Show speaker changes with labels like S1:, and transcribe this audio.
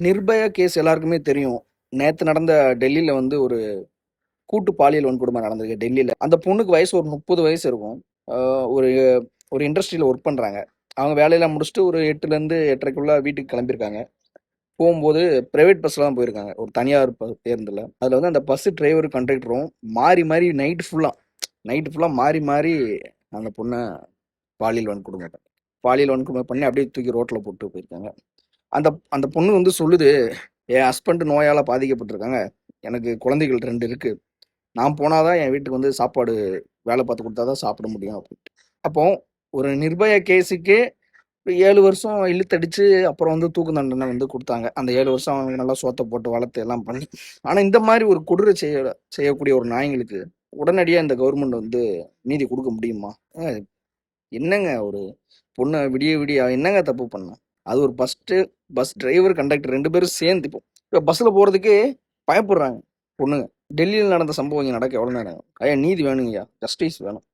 S1: Nirbhaya case எல்லாருக்குமே தெரியும். நேத்து நடந்த டெல்லியில வந்து ஒரு கூட்டு பாலியல் வன்கொடுமை நடந்திருக்கு டெல்லியில. அந்த பொண்ணுக்கு வயசு ஒரு 30 வயசு இருக்கும். ஒரு ஒரு இண்டஸ்ட்ரியில ஒர்க் பண்றாங்க. அவங்க வேலையெல்லாம் முடிச்சுட்டு ஒரு 8லேருந்து 8:30க்குள்ள வீட்டுக்கு கிளம்பியிருக்காங்க. போகும்போது பிரைவேட் பஸ்ல தான் போயிருக்காங்க. ஒரு தனியார் பேருந்துல. அதுல வந்து அந்த பஸ் டிரைவரும் கண்டக்டரும் மாறி மாறி நைட்டு ஃபுல்லா மாறி மாறி அந்த பொண்ணை பாலியல் வன்கொடுமை பண்ணி அப்படியே தூக்கி ரோட்ல போட்டு போயிருக்காங்க. அந்த அந்த பொண்ணு வந்து சொல்லுது, என் ஹஸ்பண்ட் நோயால பாதிக்கப்பட்டிருக்காங்க. எனக்கு குழந்தைகள் 2 இருக்கு. நான் போனாதான் என் வீட்டுக்கு வந்து சாப்பாடு வேலை பார்த்து கொடுத்தாதான் சாப்பிட முடியும் அப்படின்ட்டு. அப்போ ஒரு நிர்பயா கேஸுக்கே 7 வருஷம் இழுத்தடிச்சு அப்புறம் வந்து தூக்கு தண்டனை வந்து கொடுத்தாங்க. அந்த 7 வருஷம் அவங்க நல்லா சோத்த போட்டு வளர்த்து எல்லாம் பண்ணி. ஆனா இந்த மாதிரி ஒரு கொடூர செய்யக்கூடிய ஒரு நாய்ங்களுக்கு உடனடியா இந்த கவர்மெண்ட் வந்து நீதி கொடுக்க முடியுமா? என்னங்க ஒரு பொண்ணை விடிய விடிய என்னங்க தப்பு பண்ணா? அது ஒரு பஸ் டிரைவர் கண்டக்டர் 2 பேரும் சேர்ந்து இப்போ பஸ்ல போறதுக்கே பயப்படுறாங்க பொண்ணுங்க. டெல்லியில் நடந்த சம்பவம் இங்க நடக்க எவ்வளவு நேரம்? ஐயா நீதி வேணுங்கய்யா, ஜஸ்டிஸ் வேணும்.